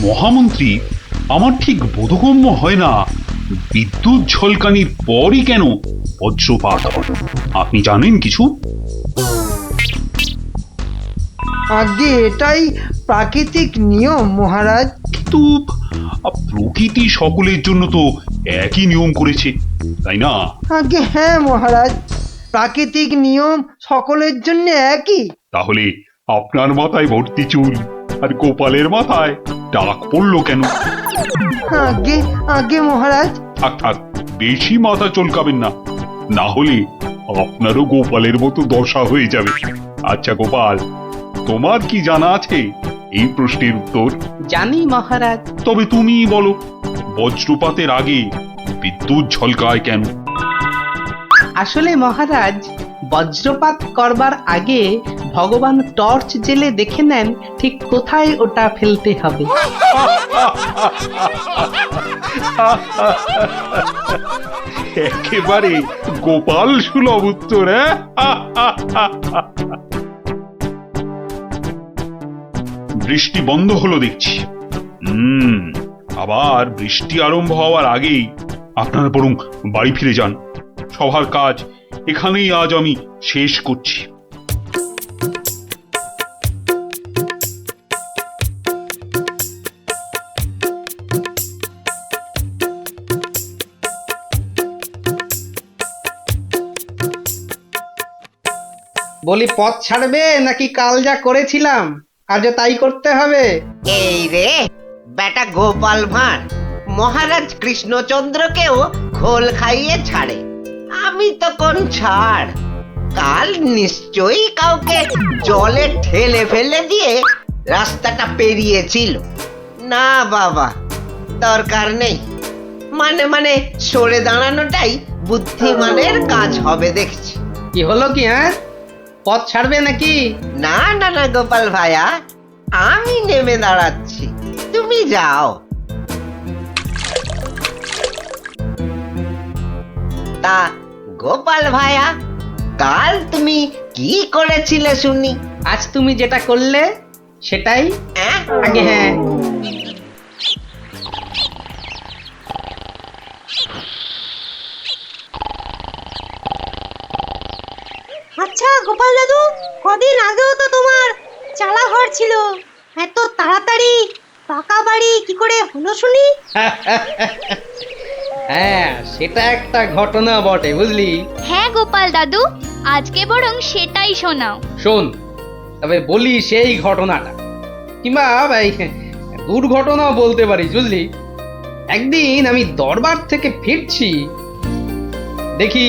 মহামন্ত্রী, আমার ঠিক বোধগম্য হয় না বিদ্যুৎ ঝলকানির পরই কেন বজ্রপাত হয়। আপনি জানেন কিছু? আগে এটাই প্রাকৃতিক নিয়ম মহারাজ। কিন্তু প্রকৃতি সকলের জন্য তো একই নিয়ম করেছে, তাই না? আগে হ্যাঁ মহারাজ, প্রাকৃতিক নিয়ম সকলের জন্য একই। তাহলে আপনার মাথায় ভর্তি চুল আর গোপালের মাথায় টাক পড়লো কেন? আগে আগে মহারাজ। থাক থাক, বেশি মাথা চলকাবেন না, না হলে আপনারও গোপালের মতো দশা হয়ে যাবে। আচ্ছা গোপাল, তোমার কি জানা আছে এই প্রশ্নের উত্তর? জানি মহারাজ। তবে তুমি বলো, বজ্রপাতের আগে বিদ্যুৎ ঝলকায় কেন? আসলে মহারাজ, বজ্রপাত করবার আগে ভগবান টর্চ জেলে দেখে নেন ঠিক কোথায় ওটা ফেলতে হবে। একেবারে গোপাল সুলভ উত্তর। বৃষ্টি বন্ধ হলো দেখছি। আবার বৃষ্টি আরম্ভ হওয়ার আগেই আপনারা বরং বাড়ি ফিরে যান। সবার কাজ এখানেই আজ আমি শেষ করছি। বলি, পথ ছাড়বে নাকি কাল যা করেছিলাম আজও তাই করতে হবে? এই রে বেটা গোপাল ভাঁড়, মহারাজ কৃষ্ণচন্দ্রকেও খোল খাইয়ে ছাড়ে, আমি তো কোন ছাড়। কাল নিশ্চয়ই কাউকে জলে ঠেলে ফেলে দিয়ে রাস্তাটা পেরিয়েছিল। না বাবা, দরকার নেই। মানে মানে সরে দাঁড়ানোটাই বুদ্ধিমানের কাজ হবে দেখছি। কি হলো কি? হ্যাঁ, পথ ছাড়বে নাকি? না না না গোপাল ভাইয়া, আমি নেমে দাঁড়াচ্ছি, তুমি যাও। তা গোপাল ভাইয়া, কাল তুমি কি করেছিলে শুনি? আজ তুমি যেটা করলে সেটাই অ্যাঁ? আগে। হ্যাঁ, আচ্ছা গোপাল দাদু, কদিন আগেও তো তোমার চালা ঘর ছিল, এত তাড়াতাড়ি পাকা বাড়ি কি করে হলো শুনি? হ্যাঁ, সেটা একটা ঘটনা বটে, বুঝলি? হ্যাঁ গোপাল দাদু, আজকে বরং সেটাই শোনাও। শোন, তবে বলি সেই ঘটনাটা, কিংবা এই দুর্ঘটনাও বলতে পারিস, বুঝলি? একদিন আমি দরবার থেকে ফিরছি, দেখি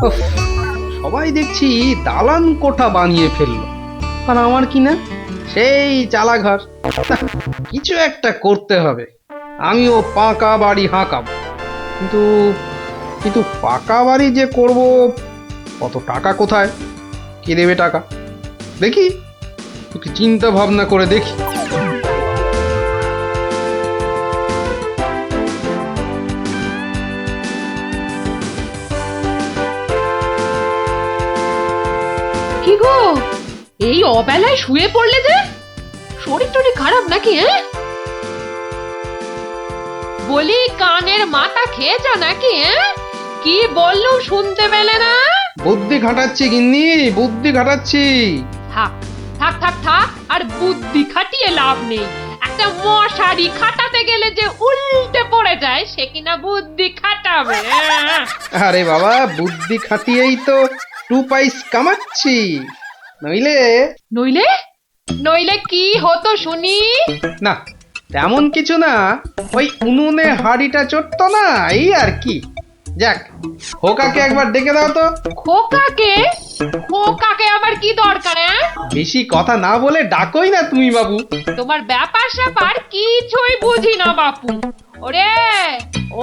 উফ, সবাই দেখছি দালান কোঠা বানিয়ে ফেললো, আর আমার কি না সেই চালাঘর। কিছু একটা করতে হবে, আমিও পাকা বাড়ি হাঁকাবো। কিন্তু কিন্তু পাকা বাড়ি যে করব, কত টাকা কোথায়, কে দেবে টাকা? দেখি একটু চিন্তা ভাবনা করে দেখি। কি গো, এই অবেলায় শুয়ে পড়লে যে? শরীর টরীর খারাপ নাকি? বলি, কানের মাথা খেয়েছ নাকি? কি বললুম শুনতে পেলে না? বুদ্ধি খাটাচ্ছি গিন্নি, বুদ্ধি খাটাচ্ছি। থাক থাক থাক থাক, আর বুদ্ধি খাটিয়ে লাভ নেই। একটা মশারি খাটাতে গেলে যে উল্টে পড়ে যায়, সে কিনা বুদ্ধি খাটাবে? আরে বাবা, বুদ্ধি খাটিয়েই তো 2 পয়সা কামাচ্ছি, নইলে নইলে নইলে কি হতো শুনি? না, তেমন কিছু না, ওই উনুনে হাড়িটা চড়তো না, এই আর কি। যাক, খোকাকে একবার ডেকে দাও তো। খোকাকে? খোকাকে আবার কি দরকার? বেশি কথা না বলে ডাকোই না তুমি বাবু। তোমার ব্যাপার স্যাপার কিছুই বুঝি না বাপু। ওরে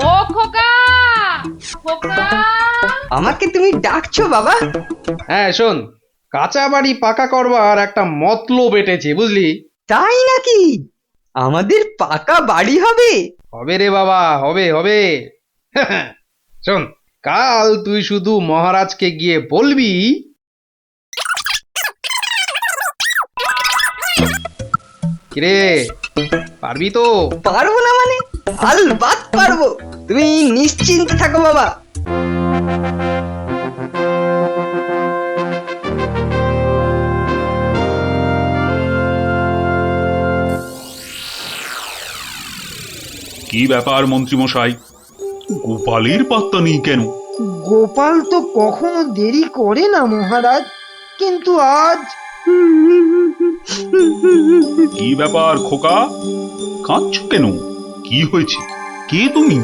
ও খোকা, খোকা! আমাকে তুমি ডাকছো বাবা? হ্যাঁ শোন, কাঁচা বাড়ি পাকা করবার একটা মতলব এটেছে, বুঝলি? তাই নাকি? আমাদের পাকা বাড়ি হবে? হবে রে বাবা, হবে হবে। শোন, কাল তুই শুধু মহারাজকে গিয়ে বলবি কিরে পারবি তো? পারবো না মানে? আলবাত পারবো, তুমি নিশ্চিন্ত থাকো বাবা। কি ব্যাপার মন্ত্রীমশাই, গোপালের পাত্তা নেই কেন? গোপাল তো কখনো দেরি করে না মহারাজ, কিন্তু আজ কি ব্যাপার খোকা, কাঁদছো কেন? কি হয়েছে? কে তুমি?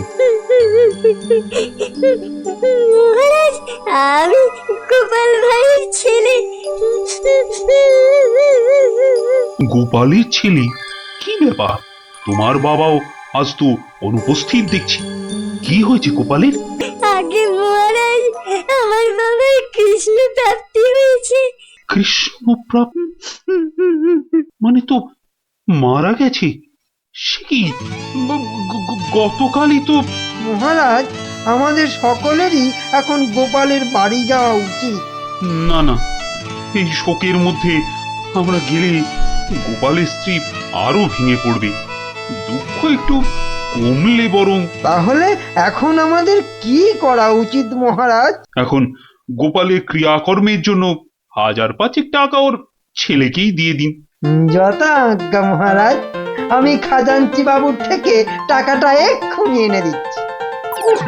মহারাজ, আমি গোপাল ভাইয়ের ছেলে। গোপালের ছেলে? কি ব্যাপার, তোমার বাবাও আজ তো অনুপস্থিত দেখছি। কি হয়েছে গোপালের? আগে মহারাজ, আমার বাবার কৃষ্ণ প্রাপ্তি হয়েছে। কৃষ্ণপ্রাপ মানে তো মারা গেছে? সে কি, গতকালই তো। মহারাজ, আমাদের সকলেরই এখন গোপালের বাড়ি যাওয়া উচিত। না না, এই শোকের মধ্যে আমরা গেলে গোপালের স্ত্রী আরো ভেঙে পড়বে। দুঃখ একটু কমলে বরং। তাহলে এখন আমাদের কি করা উচিত মহারাজ? এখন গোপালের ক্রিয়াকর্মের জন্য 1000-5 টাকা ওর ছেলেকেই দিয়ে দিন। যথা আজ্ঞা মহারাজ, আমি খাজাঞ্চি বাবুর থেকে টাকাটা এক্ষুনি এনে দিচ্ছি। উফ,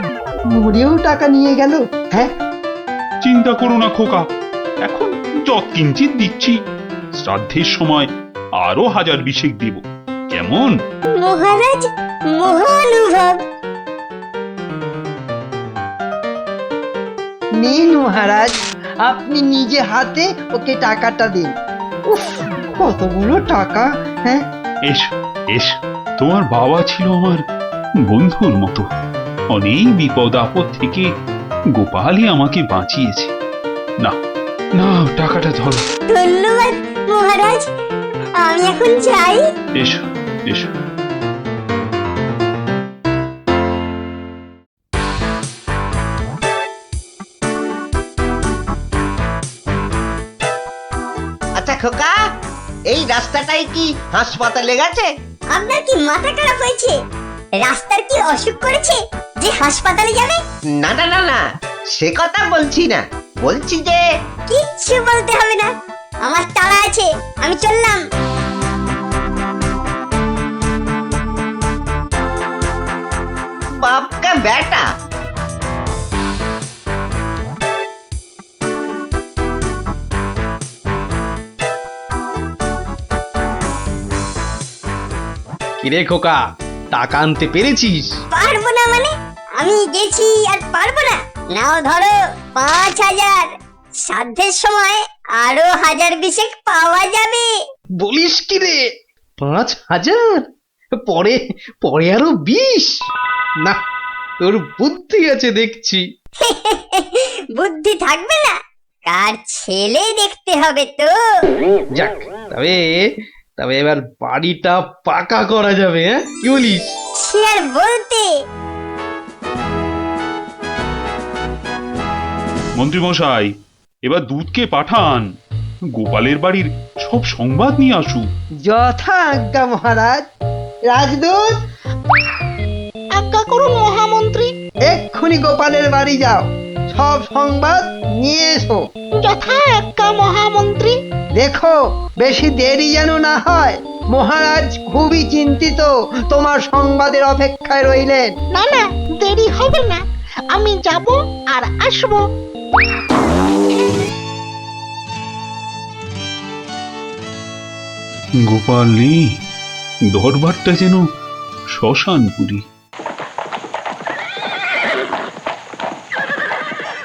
মরেও টাকা নিয়ে গেল। হ্যাঁ, চিন্তা করো না খোকা, এখন যৎকিঞ্চিৎ দিচ্ছি, শ্রাদ্ধের সময় আরো 1000 দেব, কেমন? মহারাজ, মহানুভব। নিন মহারাজ, আপনি নিজে হাতে ওকে টাকাটা দিন। উফ, কতগুলো টাকা! হ্যাঁ, এসো এসো, তোমার বাবা ছিল আমার বন্ধুর মতো। অনেক বিপদ আপদ থেকে গোপালই আমাকে বাঁচিয়েছে। না না, টাকাটা ধরো। ধন্যবাদ মহারাজ, আমি এখন যাই। এসো এসো। আচ্ছা খোকা, এই রাস্তাটাই কি হাসপাতালে গেছে? আপনার কি মাথা খারাপ হয়েছে? রাস্তার কি অসুখ করেছে যে হাসপাতালে যাবে? না না না না, সে কথা বলছি না, বলছি যে কিচ্ছু বলতে হবে না, আমার তাড়া আছে, আমি চললাম। বাপকা বেটা। কিরে খোকা, টাকা আনতে পেরেছিস? পারবো না মানে? আমি গেছি আর পারবো না? নাও ধরো 5000, সাধ্যের সময় আরো 1000 পাওয়া যাবে। বলিস কি রে, 5000? পরে পরে আরো 20? না, তোর বুদ্ধি আছে দেখছি। বুদ্ধি থাকবে না? কার ছেলে দেখতে হবে তো। যাক, তবে তবে এবার বাড়িটা পাকা করা যাবে, হ্যাঁ কি বলিস? সে আর বলতে। মন্ত্রীমশাই, এবার দুধকে পাঠান, গোপালের বাড়ির সব সংবাদ নিয়ে আসুক। যথা আজ্ঞা মহারাজ। রাজদূত, আজ্ঞা করুন মহামন্ত্রী। এক্ষুনি গোপালের বাড়ি যাও, সব সংবাদ নিয়ে এসো। যথা আজ্ঞা মহামন্ত্রী। দেখো বেশি দেরি যেন না হয়, মহারাজ খুবই চিন্তিত, তোমার সংবাদের অপেক্ষায় রইলেন। না না, দেরি হবে না, আমি যাব আর আসবো। গোপাল নেই, দরবারটা যেন শ্মশানপুরী।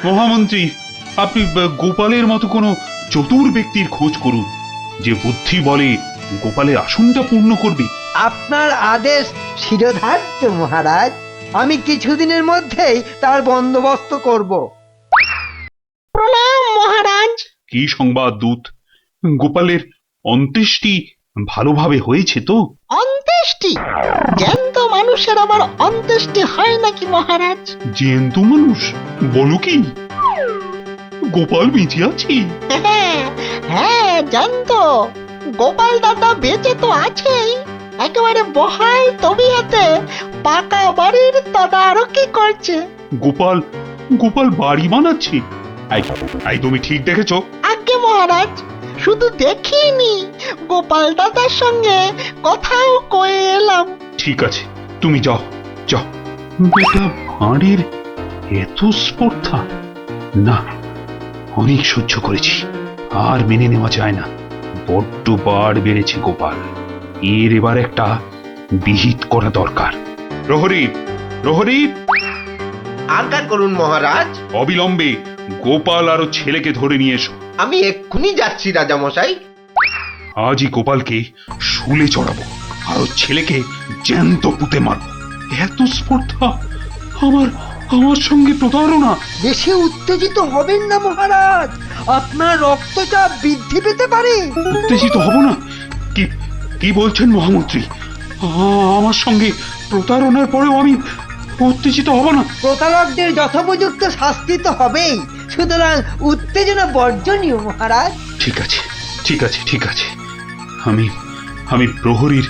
মহামন্ত্রী, আপনি গোপালের মতো কোনো চতুর ব্যক্তির খোঁজ করুন, যে বুদ্ধি বলে গোপালের আসনটা পূর্ণ করবে। আপনার আদেশ শিরোধার্য মহারাজ, আমি কিছুদিনের মধ্যেই তার বন্দোবস্ত করব। প্রণাম মহারাজ। কি সংবাদ দূত? গোপালের অন্ত্যেষ্টি ভালোভাবে হয়েছে তো? অন্ত্যেষ্টি? জ্যান্ত মানুষের আবার অন্ত্যেষ্টি হয় নাকি মহারাজ? জ্যান্ত মানুষ? বলো কি? গোপাল বেঁচে আছে? হ্যাঁ জ্যান্ত। গোপাল দাদা বেঁচে তো আছেই, একেবারে বহাল তবিয়তে পাকা বাড়ির তদারকি করছে। গোপাল গোপাল বাড়ি বানাচ্ছে? এই তুমি ঠিক দেখেছো? আজ্ঞে মহারাজ, শুধু দেখিনি, গোপাল দাদার সঙ্গে কথাও কয়ে এলাম। ঠিক আছে, তুমি যাও যাও। বেটা ভাঁড়ের এত স্পর্ধা! না, অনেক সহ্য করেছি, আর মেনে নেওয়া যায় না। বড্ড বাড় বেড়েছে গোপাল, এর এবার একটা বিহিত করা দরকার। প্রহরী, প্রহরী, আজ্ঞা করুন মহারাজ। অবিলম্বে গোপাল আর ওর ছেলেকে ধরে নিয়ে এসো। আমি এক্ষুনি যাচ্ছি রাজামশাই। আজই গোপালকে শুলে চড়াবো, আর ওর ছেলেকে জ্যান্ত পুঁতে মারবো। এত স্পর্ধা! আমার আমার সঙ্গে প্রতারণা! বেশি উত্তেজিত হবেন না মহারাজ, আপনার রক্তচাপ বৃদ্ধি পেতে পারে। উত্তেজিত হব না? কি কি বলছেন মহামন্ত্রী? আমার সঙ্গে প্রতারণার পরেও আমি উত্তেজিত হব না? প্রতারকদের যথোপযুক্ত শাস্তি তো হবেই, সুতরাং উত্তেজনা বর্জনীয় মহারাজ। ঠিক আছে, ঠিক আছে, ঠিক আছে। আমি আমি প্রহরীর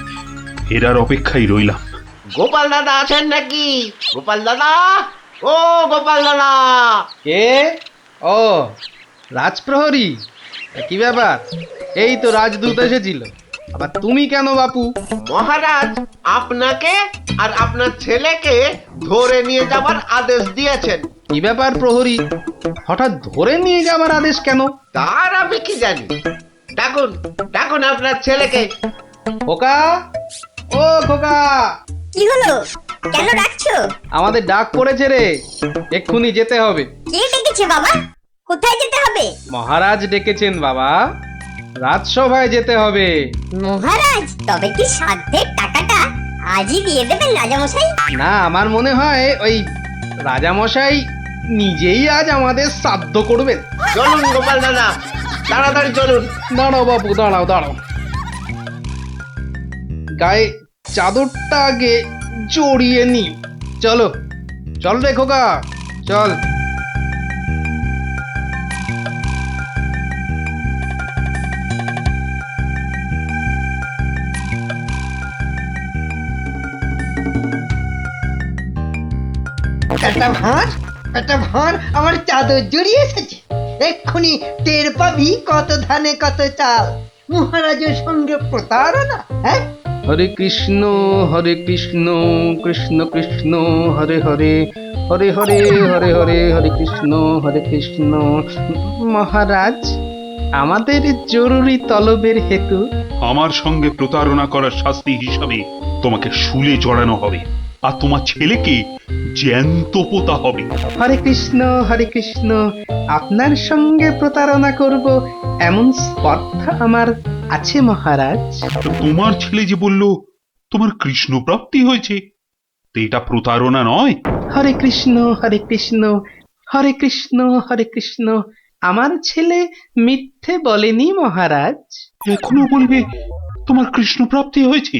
এরার অপেক্ষায় রইলাম। গোপাল দাদা আছেন নাকি? গোপাল দাদা, ও গোপাল দাদা। কে? ও, রাজপ্রহরী, কি ব্যাপার? এই তো রাজদূত এসেছিল, আবার তুমি কেন বাপু? মহারাজ আপনাকে আর আপনার ছেলেকে ধরে নিয়ে যাবার আদেশ দিয়েছেন। কি ব্যাপার প্রহরী, হঠাৎ ধরে নিয়ে যাওয়ার আদেশ কেন? তার আমি কি জানি। ডাকুন, ডাকুন আপনার ছেলেকে। খোকা, ও খোকা, কি হলো? কেন ডাকছো? আমাদের ডাক পড়েছে রে, এক্ষুনি যেতে হবে। কে ডেকেছে বাবা? কোথায় যেতে হবে? মহারাজ ডেকেছেন বাবা, রাজসভায় যেতে হবে। মহারাজ, তবে কি সাধ্যের টাকাটা আজই দিয়ে দেবেন রাজামশাই? না, আমার মনে হয় ওই রাজামশাই নিজেই আজ আমাদের শ্রাদ্ধ করবেন। চলুন গোপাল দাদা, তাড়াতাড়ি চলুন। দাঁড়াও বাবু, দাঁড়াও দাঁড়াও, গায়ে চাদরটা আগে জড়িয়ে নি। চলো, চল রে খোকা, চল। একটা ভাঁড় আমার চাদর জড়িয়ে এসেছে। এক্ষুনি টের পাবি কত ধানে কত চাল। মহারাজের সঙ্গে প্রতারণা, হ্যাঁ? হরে কৃষ্ণ কৃষ্ণ কৃষ্ণ হরে হরে, হরে হরে হরে হরে, হরে কৃষ্ণ। মহারাজ, আমাদের জরুরি তলবের হেতু আমার সঙ্গে প্রতারণা করার শাস্তি হিসাবে তোমাকে শুলে চড়ানো হবে, আর তোমার ছেলেকে জ্যান্ত পোতা হবে। হরে কৃষ্ণ, আপনার সঙ্গে প্রতারণা করব এমন স্পর্ধা আমার আছে মহারাজ। তো তোমার ছেলে যে বলল তোমার কৃষ্ণ প্রাপ্তি হয়েছে, তো এটা প্রতারণা নয়? হরে কৃষ্ণ হরে কৃষ্ণ, আমার ছেলে মিথ্যে বলেনি মহারাজ। এখনো বলবে তোমার কৃষ্ণ প্রাপ্তি হয়েছে?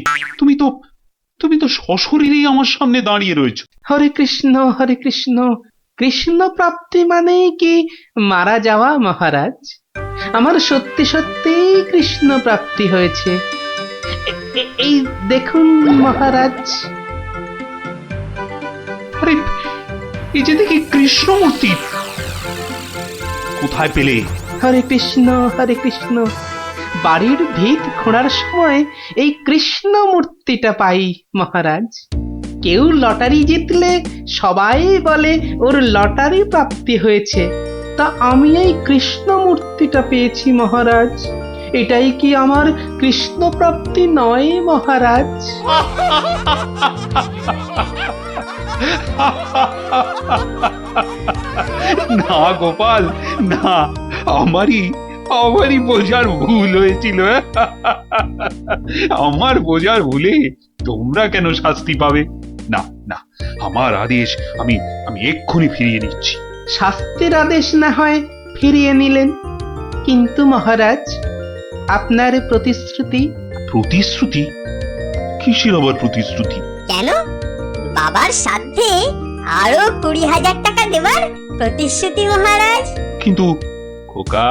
তুমি তো সশরীরেই আমার সামনে দাঁড়িয়ে রয়েছো। হরে কৃষ্ণ, কৃষ্ণ প্রাপ্তি মানে কি মারা যাওয়া মহারাজ? আমার সত্যি সত্যি কৃষ্ণ প্রাপ্তি হয়েছে। এই দেখুন মহারাজ। আরে, এই যে দেখি কৃষ্ণমূর্তি, কোথায় পেলে? হরে কৃষ্ণ, বাড়ির ভিত খোঁড়ার সময় এই কৃষ্ণ মূর্তিটা পাই মহারাজ। কেউ লটারি জিতলে সবাই বলে ওর লটারি প্রাপ্তি হয়েছে, তা আমি এই কৃষ্ণ মূর্তিটা পেয়েছি মহারাজ। এটাই কি আমার কৃষ্ণ প্রাপ্তি নয় মহারাজ? না গোপাল, না, আমারই বোঝার ভুল হয়েছিল। আমার বোঝার ভুলে তোমরা কেন শাস্তি পাবে? না না, আমার আদেশ আমি এক্ষুনি ফিরিয়ে নিচ্ছি। শাস্তির আদেশ না হয় ফিরিয়ে নিলেন, কিন্তু মহারাজ আপনার প্রতিশ্রুতি? প্রতিশ্রুতি? কিসের আবার প্রতিশ্রুতি? কেন? বাবার সাধ্যে আরো 20,000 টাকা দেবার প্রতিশ্রুতি মহারাজ। কিন্তু খোকা,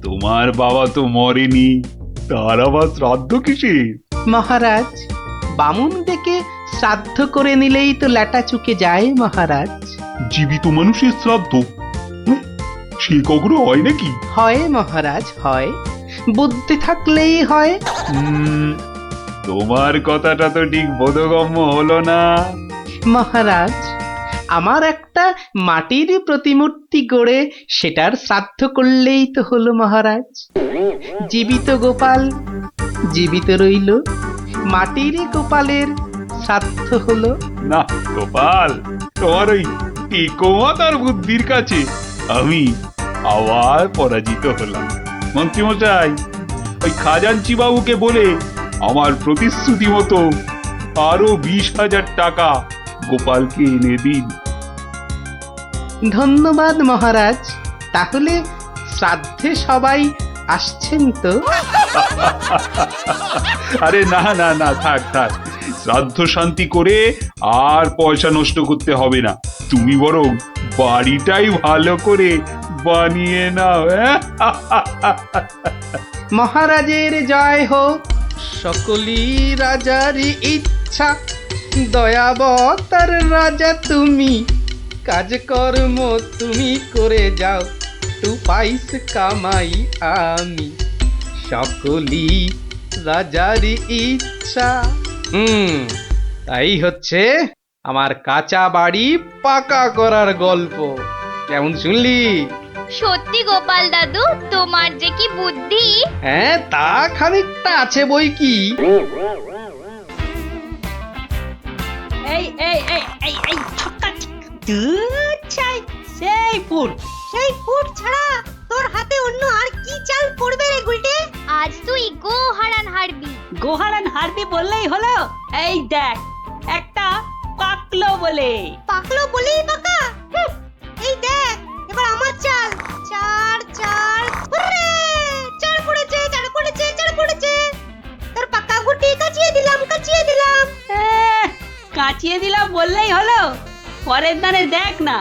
তোমার বাবা তো মরেনি, তার আবার শ্রাদ্ধ কিসের? মহারাজ, বামুন ডেকে শ্রাদ্ধ করে নিলেই তো ল্যাটা চুকে যায় মহারাজ। জীবিত মানুষের শ্রাদ্ধ? হুঁ, সে কখনো হয় নাকি? হয় মহারাজ, হয়। বুদ্ধি থাকলেই হয়। তোমার কথাটা তো ঠিক বোধগম্য হলো না। মহারাজ, আমার একটা মাটির প্রতিমূর্তি গড়ে সেটার শ্রাদ্ধ করলেই তো হলো মহারাজ। জীবিত গোপাল জীবিত রইল, মাটির গোপালের শ্রাদ্ধ হলো। না গোপাল, তোমার ওই টিকোমাতার বুদ্ধির কাছে আমি আবার পরাজিত হলাম। মন্ত্রীমশাই, ওই খাজাঞ্চি বাবুকে বলে আমার প্রতিশ্রুতি মতো আরো 20,000 টাকা গোপালকে এনে দিন। ধন্যবাদ মহারাজ। তাহলে শ্রাদ্ধে সবাই আসছেন তো? আরে না না না, থাক থাক, শ্রাদ্ধ শান্তি করে আর পয়সা নষ্ট করতে হবে না। তুমি বরং বাড়িটাই ভালো করে বানিয়ে নাও। মহারাজের জয় হোক, সকলি রাজারই ইচ্ছা। দয়াবতার রাজা তুমি, কাজকর্ম তুমি করে যাও, তু পাইস কামাই আমি, সকলি রাজারই ইচ্ছা। তাই হচ্ছে আমার কাঁচা বাড়ি পাকা করার গল্প। কেমন শুনলি? সত্যি গোপাল দাদু, তোমার যে কি বুদ্ধি! হ্যাঁ, তা খানিকটা আছে বই কি। এই এই এই এই এই ছক্কা দুচ্ছাই সেই ফুট ছাড়া তোর হাতে অন্য আর কি চাল পড়বে রে গুলটে? আজ তুই গো হারান হারবি। গোহারান হারবি বললেই হলো। এই দেখ, একটা পাকলো বলে। পাকলো বলেই পাকা? এই দেখ, এবার আমার চাল। চার চার, হুররে! চার পড়েছে, চার পড়েছে, চার পড়েছে। তোর পাকা গুটি কাচিয়ে দিলাম, কাচিয়ে দিলাম। কাচিয়ে দিলাম বললেই হলো। পরের দানে দেখ না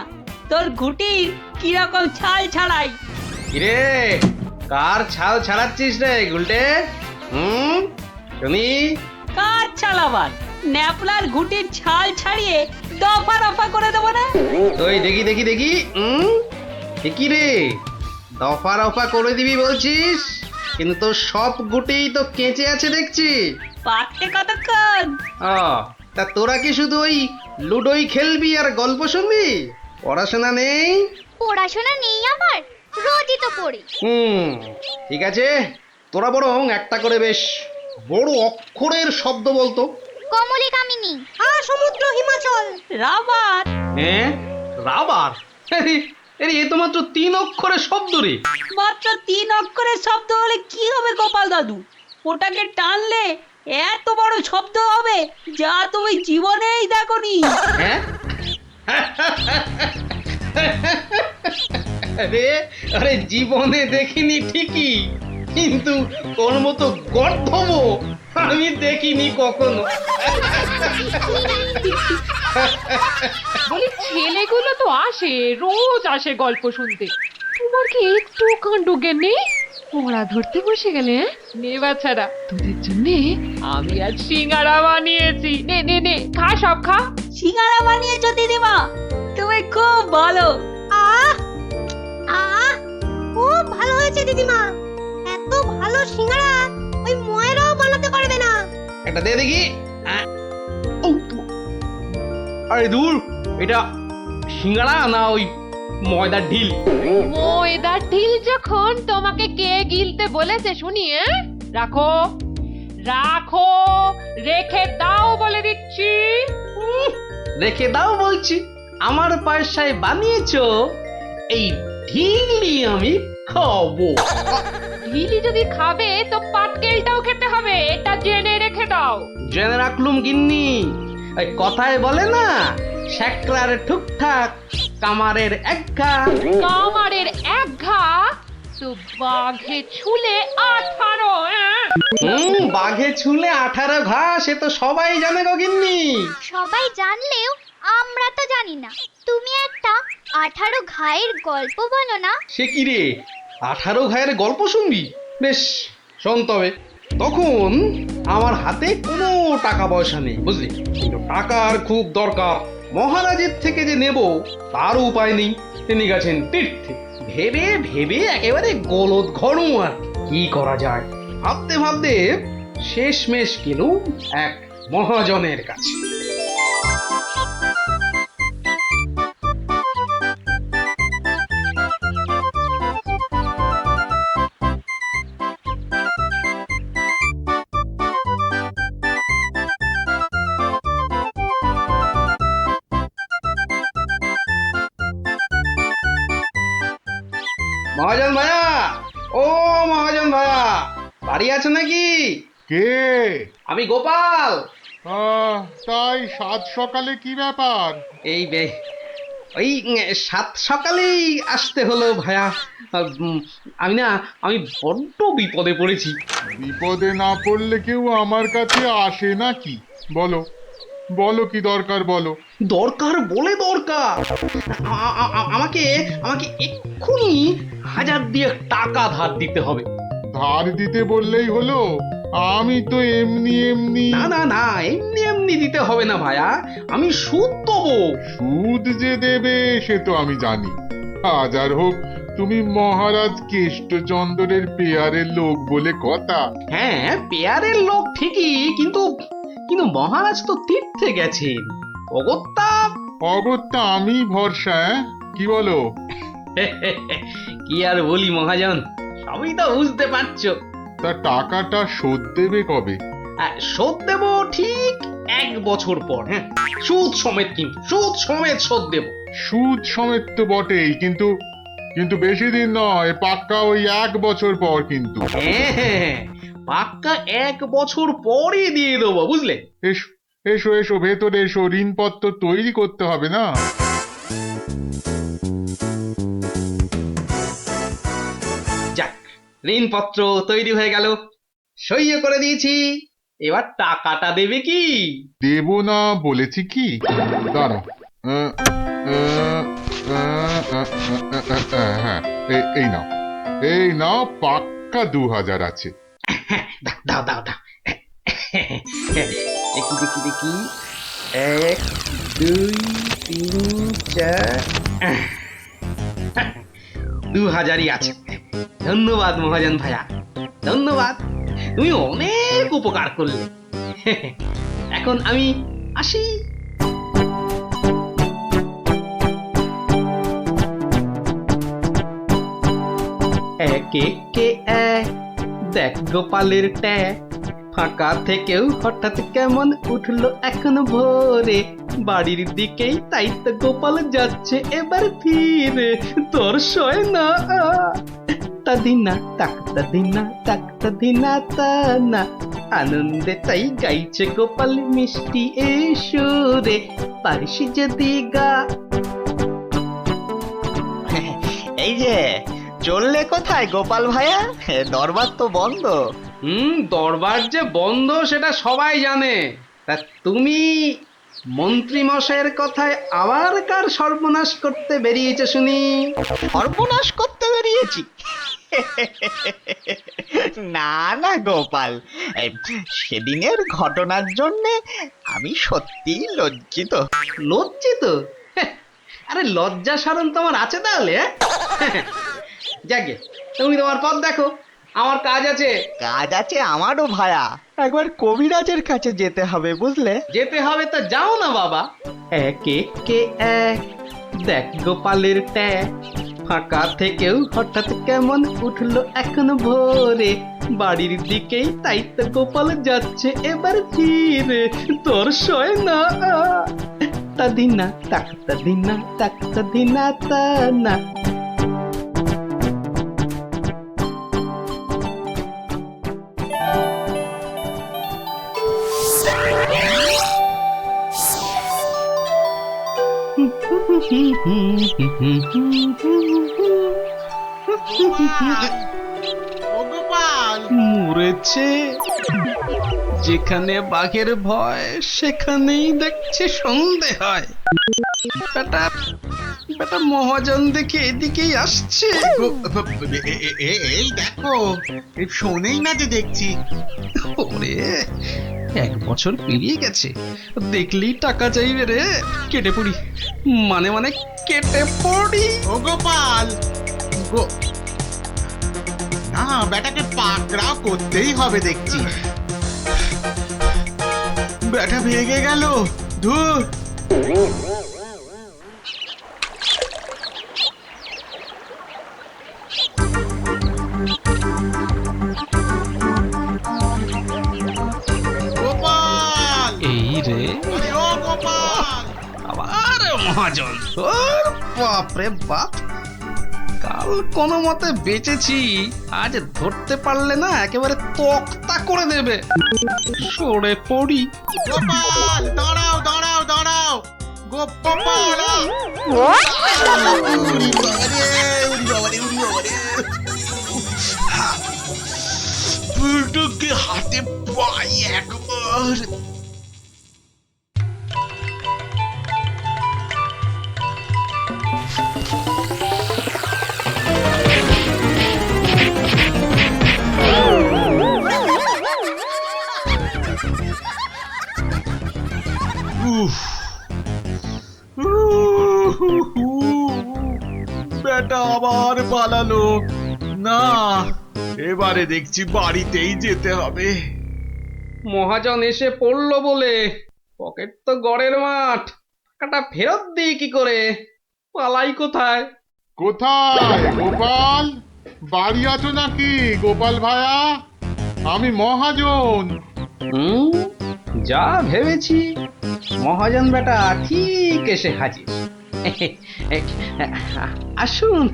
তোর ঘুটির কিরকম ছাল ছাড়াই। কিরে, কার ছাল ছাড়াচ্ছিস রে গুলটে? শুনি। কার ছাল আবার? ন্যাপলার ঘুটির ছাল ছাড়িয়ে দফা রফা করে দেবো না? ওই দেখি দেখি দেখি। কি রে, দফা রফা করে দিবি বলছিস, কিন্তু তোর সব গুটেই তো কেঁচে আছে দেখছি। পাকতে কতক্ষণ? তা তোরা কি শুধু ওই লুডোই খেলবি আর গল্প শুনবি? পড়াশোনা নেই? পড়াশোনা নেই আমার, রোজই তো পড়ি। ঠিক আছে, তোরা বরং একটা করে বেশ বড় অক্ষরের শব্দ বলতো। কমলি কামিনী। সমুদ্র হিমাচল। রাবার। হ্যাঁ, রাবার? এ তো মাত্র 3 অক্ষরের শব্দ রে। মাত্র 3 অক্ষরের শব্দ হলে কি হবে গোপাল দাদু? ওটাকে টানলে এত বড় শব্দ হবে যা তুমি জীবনেই দেখোনি। হ্যাঁ? আরে জীবনে দেখিনি ঠিকই, কিন্তু তোর মতো গর্ধব আমি দেখিনি কখনো। বলি ছেলেগুলো তো আসে, রোজ আসে গল্প শুনতে। তোমার কি একটু কাণ্ড জ্ঞান নেই? পড়া ধরতে বসে গেলে? নে বাচ্চারা, তোদের জন্য আমি আজ সিঙ্গারা বানিয়েছি। নে নে নে, খা, সব খা। সিঙ্গারা বানিয়েছো দিদিমা? তুমি খুব ভালো। আহ আহ, খুব ভালো হয়েছে দিদিমা। এত ভালো সিঙ্গারা ওই ময়রাও বানাতে পারবে না। একটা দে দেখি। আরে দূর, এটা সিঙ্গাড়া না ওই ময়দার ঢিল? ময়দার ঢিল যখন তোমাকে কে গিলতে বলেছে শুনি? রাখো রাখো, রেখে দাও বলে দিচ্ছি। রেখে দাও বলছি? আমার পয়সায় বানিয়েছো? এই ঢিলি আমি খাবো। ঢিলি যদি খাবে তো পাটকেলটাও খেতে হবে, এটা জেনে রেখে দাও। জেনে রাখলুম গিন্নি। ওই কথায় বলে না, শেকরার ঠুকঠাক, কামারের এক ঘা। কামারের এক ঘা তো বাঘে ছুলে 18। বাঘে ছুলে 18 ঘা, সে তো সবাই জানে গো গিন্নি। সবাই জানলেও আমরা তো জানি না। তুমি একটা 18 ঘায়ের গল্প বলো না। সে কি রে, 18 ঘায়ের গল্প শুনবি? বেশ, শোন তবে। তখন আমার হাতে কোনো টাকা পয়সা নেই, বুঝলি? কিন্তু টাকার খুব দরকার। মহারাজের থেকে যে নেব তার উপায় নেই। তিনি গেছেন তীর্থে। ভেবে ভেবে একেবারে গলদ ঘন। আর কি করা যায় ভাবতে ভাবতে শেষমেশ গেলুম এক মহাজনের কাছে। মহাজন ভাইয়া, ও মহাজন ভাইয়া, বাড়ি আছে নাকি? কে? আমি গোপাল। তাই সাত সকালে কি ব্যাপার? এই ওই সাত সকালেই আসতে হলো ভাইয়া। আমি বড্ড বিপদে পড়েছি। বিপদে না পড়লে কেউ আমার কাছে আসে নাকি? বলো বলো কি দরকার বলো। দরকার বলে দরকার। আমাকে আমাকে এক্ষুনি 1000 দিয়ে টাকা ধার দিতে হবে। ধার দিতে বললেই হলো? আমি তো এমনি এমনি। না না না, এমনি এমনি দিতে হবে না ভাইয়া, আমি সুদ দেবো। সুদ যে দেবে সে তো আমি জানি। হাজার হোক তুমি মহারাজ কেষ্টচন্দ্রের পেয়ারের লোক বলে কথা। হ্যাঁ, পেয়ারের লোক ঠিকই, কিন্তু কিন্তু মহারাজ তো তীর্থে গেছেন। অগত্যা অগত্যা আমি ভরসা। কি বলো? কি আর বলি মহাজন, সবই তো বুঝতে পারছো। তা টাকাটা শোধ দেবে কবে? শোধ দেব ঠিক 1 বছর পর। হ্যাঁ, সুদ সমেত, কিন্তু সুদ সমেত শোধ দেব। সুদ সমেত তো বটেই, কিন্তু কিন্তু বেশি দিন নয়, পাক্কা ওই 1 বছর পর কিন্তু। হ্যাঁ, পাক্কা 1 বছর পরই দিয়ে দেবো, বুঝলে? এসো এসো এসো, ভেতরে এসো, ঋণপত্র তৈরি করতে হবে না? যাক, ঋণপত্র তৈরি হয়ে গেল, সইও করে দিয়েছি। এবার টাকাটা দেবে কি? দেব না বলেছি কি? দাঁড়ো। হ্যাঁ, এই নাও, এই নাও, পাক্কা 2000 আছে। দাও দাও দাও। দেখি দেখি দেখি, 1 2 3 4, 2000ই আছে। ধন্যবাদ মহাজন ভাইয়া, ধন্যবাদ। তুমি অনেক উপকার করলে। এখন আমি আসি। এক একে এক, দেখ গোপালের ট্যাগ, ফাঁকা থেকেও হঠাৎ কেমন উঠলো এখন ভোরে, বাড়ির দিকেই তাই তো গোপাল যাচ্ছে এবার ফিরে, তোর সয় না তাদিনা তাকতা দিনা তাকতা দিনা তা না, আনন্দে তাই গাইছে গোপাল মিষ্টি এই সুরে, পারিস যদি গা। এই যে চললে কোথায় গোপাল ভাইয়া? দরবার তো বন্ধ। দরবার যে বন্ধ সেটা সবাই জানে। তা তুমি মন্ত্রী মশাইয়ের কথায় আবার কার সর্বনাশ করতে বেরিয়েছে শুনি? সর্বনাশ করতে বেরিয়েছি? না না গোপাল, সেদিনের ঘটনার জন্যে আমি সত্যিই লজ্জিত। লজ্জিত? আরে লজ্জা শরম তোমার আছে তাহলে? যাকে, তুমি তোমার পথ দেখো, আমার কাজ আছে। কাজ আছে আমারও ভায়া, একবার কবিরাজের কাছে যেতে হবে বুঝলে। যেতে হবে তো যাও না বাবা। এক একে এক, দেখ গোপালের ট্যাগ, ফাঁকা থেকেও হঠাৎ কেমন উঠলো এখন ভোরে, বাড়ির দিকেই তাই তো গোপাল যাচ্ছে এবার ফিরে, তোর সয় না তাদিনা তাকতা দিনা তাকতা দিনা তা না। মরেছে, যেখানে বাঘের ভয় সেখানেই দেখছে সন্ধে হয়। বেটা বেটা মহাজন দেখে এদিকেই আসছে। এই দেখো, এই শোনেই না যে দেখছি। ওরে 1 বছর পেরিয়ে গেছে, দেখলেই টাকা চাইবে রে। কেটে পড়ি, মানে মানে কেটে পড়ি। ও গোপাল, না বেটাকে পাকড়াও করতেই হবে দেখছি। বেটা ভেগে গেল, ধুর। গোপাল, এই রে আরে ও গোপাল, আবার মহাজন। ওর বাপরে বাপ, কাল কোনো মতে বেঁচেছি, আজ ধরতে পারলে না একেবারে তক্তা করে দেবে। সরে পড়ি। গোপাল, দাঁড়াও দাঁড়াও দাঁড়াও, গোপাল। উরি বাবারে, উরি বাবারে, উরি বাবারে। বুলটুকে হাতে পাই একবার। উফ, বেটা আবার পালালো। না, এবারে দেখছি বাড়িতেই যেতে হবে। মহাজন এসে পড়লো বলে পকেট তো গড়ের মাঠ, টাকাটা ফেরত দিই কি করে? পালাই কোথায়? কোথায় গোপাল? বাড়ি আছো নাকি গোপাল ভায়া? আমি মহাজন। যা ভেবেছি, মহাজন বেটা ঠিক এসে হাজির। আসুন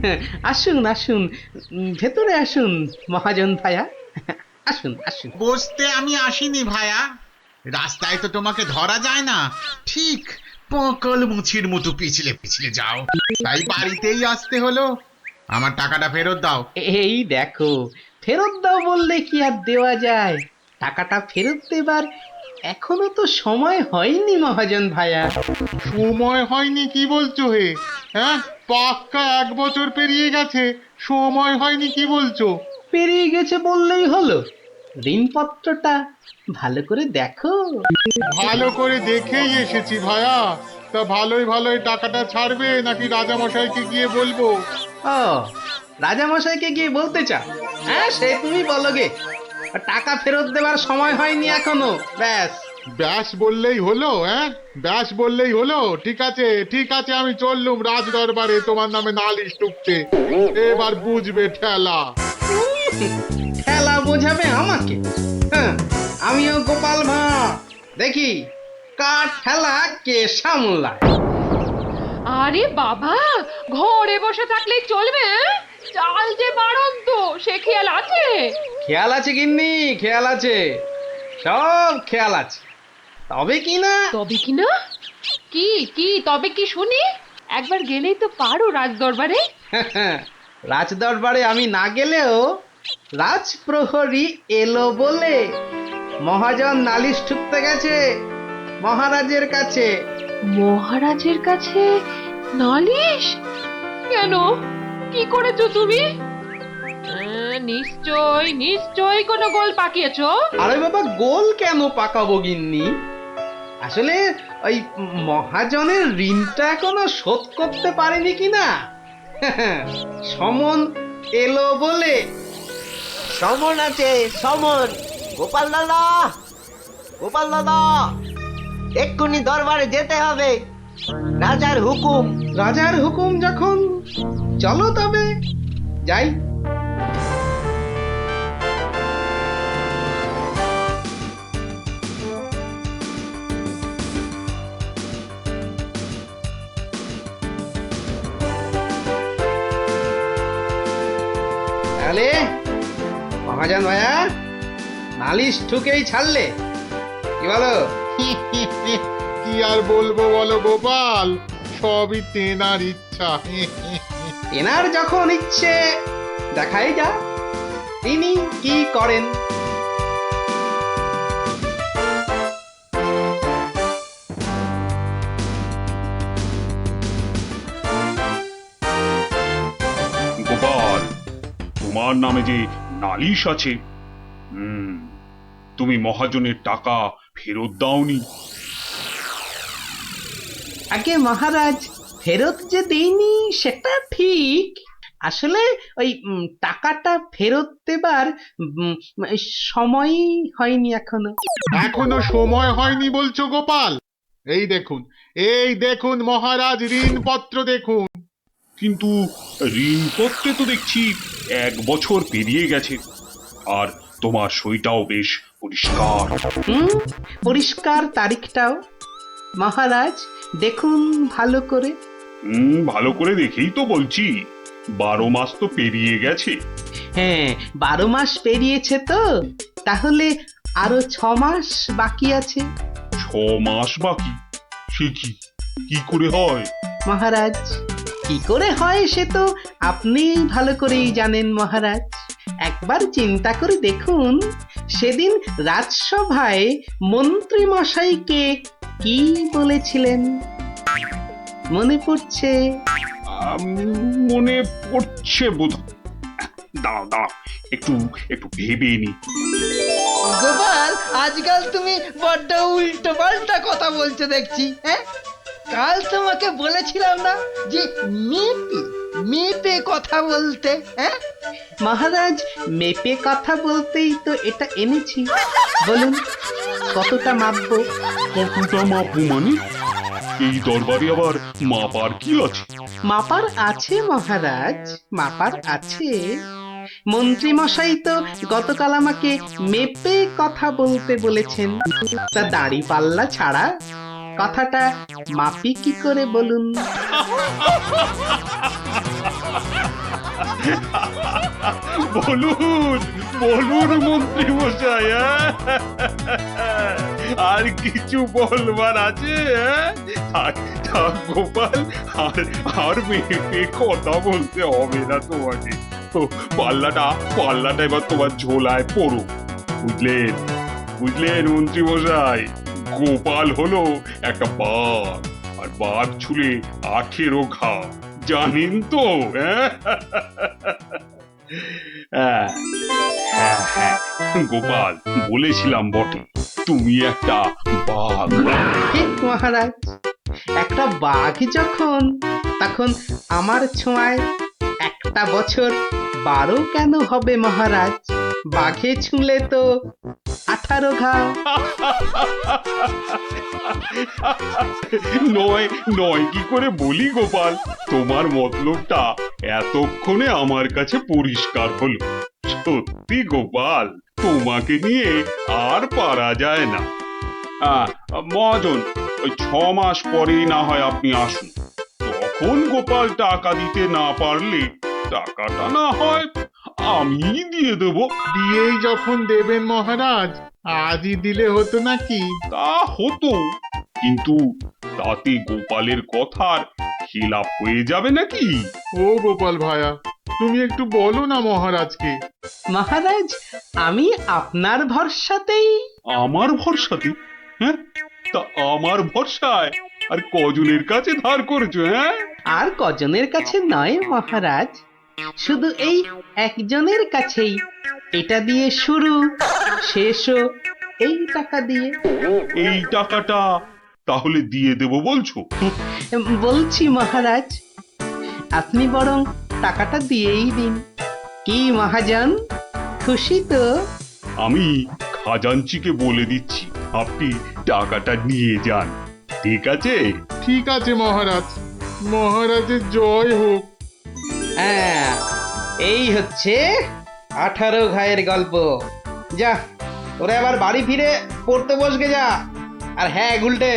আসুন আসুন, ভেতরে আসুন মহাজন ভাইয়া, আসুন আসুন। বসতে আমি আসিনি ভায়া, রাস্তায় তো তোমাকে ধরা যায় না, ঠিক পকল মুছির মতো পিছলে পিছলে যাও, তাই বাড়িতেই আসতে হলো। আমার টাকাটা ফেরত দাও। এই দেখো, ফেরত দাও বললে কি আর দেওয়া যায়? টাকাটা ফেরত দেবার এখনো তো সময় হয়নি মহাজন ভাইয়া। সময় হয়নি কি বলছো হে? হ্যাঁ, পাক্কা 1 বছর পেরিয়ে গেছে, সময় হয়নি কি বলছো? পেরিয়ে গেছে বললেই হলো? ঋণপত্রটা ভালো করে দেখো। ভালো করে দেখেই এসেছি ভায়া। তা ভালোই ভালোই টাকাটা ছাড়বে নাকি রাজামশাইকে গিয়ে বলবো? ও, রাজামশাইকে গিয়ে বলতে চাও? হ্যাঁ, সে তুমি বলো গে। টাকা ফেরত দেবার সময় হয়নি এখনো, ব্যাস। ব্যাস বললেই হলো? হ্যাঁ, ব্যাস বললেই হলো? ঠিক আছে ঠিক আছে, আমি চললুম রাজ দরবারে তোমার নামে নালিশ টুকতে। এবার বুঝবে ঠেলা। ঠেলা বোঝাবে আমাকে? হ্যাঁ, আমিও গোপাল ভাঁড়, দেখি কার ঠেলা কে সামলায়। আরে বাবা, ঘরে বসে থাকলেই চলবে? চাল যে বাড়ন্ত, সে খেয়াল আছে? খেয়াল আছে গিন্নি, খেয়াল আছে, সব খেয়াল আছে। তবে কি না, তবে কি না? কি কি তবে কি শুনি? একবার গেলেই তো পারো রাজ দরবারে। রাজ দরবারে আমি না গেলেও রাজপ্রহরী এলো বলে মহাজন নালিশ ঠুকতে গেছে মহারাজের কাছে। মহারাজের কাছে নালিশ? কেন, কি করেছো তুমি? নিশ্চয় নিশ্চয় কোনো গোল পাকিয়েছো। আরে বাবা, গোল কেন পাকাবো গিন্নি? আসলে ওই মহাজনের ঋণটা এখনো শোধ করতে পারেনি কিনা। সমন এলো বলে। সমন আছে, সমন। গোপাল দাদা, গোপাল দাদা, এক্ষুনি দরবারে যেতে হবে, রাজার হুকুম। রাজার হুকুম যখন, চলো তবে যাই। তাহলে মহাজন ভাইয়া নালিশ ঠুকেই ছাড়লে, কি বলো? কি আর বলবো বলো গোপাল, সবই তেনার ইচ্ছা। এনার যখন ইচ্ছে, দেখাই যা তিনি কি করেন। তোমার নামে যে নালিশ আছে। তুমি মহাজনের টাকা ফেরত দাওনি। আগে মহারাজ, ফেরত যে দেইনি সেটা ঠিক, আসলে ওই টাকাটা ফেরত দেবার সময় হয়নি এখনো। এখনো সময় হয়নি বলছো গোপাল? এই দেখুন মহারাজ, ঋণপত্র দেখুন। কিন্তু ঋণপত্রে তো দেখছি 1 বছর পেরিয়ে গেছে, আর তোমার সইটাও বেশ পরিষ্কার। পরিষ্কার তারিখটাও। মহারাজ দেখুন ভালো করে। ভালো করে দেখেই তো বলছি, 12 মাস তো পেরিয়ে গেছে। হ্যাঁ, 12 মাস পেরিয়েছে তো, তাহলে আরো 6 মাস বাকি আছে। 6 মাস বাকি? সে কি করে হয়? মহারাজ, কি করে হয় সে তো আপনি ভালো করেই জানেন মহারাজ। একবার চিন্তা করে দেখুন, সেদিন রাজসভায় মন্ত্রী মশাইকে কি বলেছিলেন? মনে পড়ছে? মনে পড়ছে বোধ। দাঁড়াও একটু ভেবে নি। গোপাল, আজকাল তুমি বড্ড উল্টো পাল্টা কথা বলছো দেখছি। হ্যাঁ, কাল তোমাকে বলেছিলাম না যে মেপে কথা বলতে? হ্যাঁ মহারাজ, মেপে কথা বলতেই তো এটা এনেছি। বলুন কতটা মাপবো? কতটা মাপবো মানে? এই দরবারে আবার মাপার কি আছে? মাপার আছে মহারাজ, মাপার আছে। মন্ত্রী মশাই তো গতকাল আমাকে মেপে কথা বলতে বলেছেন, তা দাড়ি পাল্লা ছাড়া কথাটা মাপি কি করে বলুন? বলুন মন্ত্রী মশাই, আর কিছু বলবার আছে? গোপাল, আর মেপে কথা বলতে হবে না তোমাকে। পাল্লাটা এবার তোমার ঝোলায় পড়ো। বুঝলেন মন্ত্রী মশাই? গোপাল হলো একটা বাঘ, আর বাঘ ছুলে 18 ঘা, জানেন তো? হ্যাঁ, গোপাল, বলেছিলাম বটে, তুমি একটা বাঘ। ঠিক মহারাজ, একটা বাঘ যখন, তখন আমার ছোঁয়ায় একটা বছর 12 কেন হবে মহারাজ? বাঘে ছুঁলে তো 18 ঘা। নয় কি করে বলি গোপাল? তোমার মতলবটা এতক্ষণে আমার কাছে পরিষ্কার হলো। সত্যি গোপাল, তোমাকে নিয়ে আর পারা যায় না। মহাজন, ওই 6 মাস পরেই না হয় আপনি আসুন। তখন গোপাল টাকা দিতে না পারলে টাকাটা না হয় আমি দিয়ে দেব। দিয়েই যখন দেবেন মহারাজ, আজই দিলে হতো নাকি? তা হতো, কিন্তু তাতে গোপালের কথার খিলাপ হয়ে যাবে নাকি? ও গোপাল ভায়া, তুমি একটু বলো না মহারাজকে। মহারাজ, আমি আপনার ভরসাতেই। আমার ভরসাতে? হ্যাঁ, তা আমার ভরসায় আর কজনের কাছে ধার করেছো? হ্যাঁ, আর কজনের কাছে নয় মহারাজ, শুধু এই একজনের কাছেই। এটা দিয়ে শুরু, শেষও এই টাকা দিয়ে। এই টাকাটা তাহলে দিয়ে দেব বলছো? বলছি মহারাজ, আপনি বরং টাকাটা দিয়েই দিন। কি মহাজন, খুশি তো? আমি খাজাঞ্চিকে বলে দিচ্ছি, আপনি টাকাটা নিয়ে যান। ঠিক আছে? ঠিক আছে মহারাজ, মহারাজের জয় হোক। হ্যাঁ, এই হচ্ছে 18 ঘায়ের গল্প। যা, ওরা আবার বাড়ি ফিরে পড়তে বসবে যা। আর হ্যাঁ গুলটে,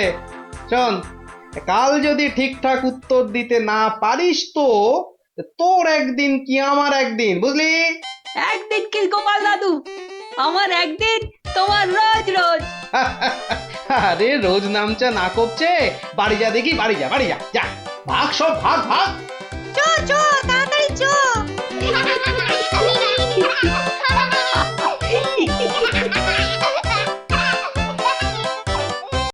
শোন, কাল যদি ঠিকঠাক উত্তর দিতে না পারিস তো তোর একদিন কি আমার একদিন, বুঝলি? একদিন কি গোপাল দাদু, আমার একদিন, তোমার রোজ রোজ। আরে রোজ নামচা না করছে, বাড়ি যা দেখি, বাড়ি যা, যা ভাগ, সব ভাগ। চো তাড়াতাড়ি চো।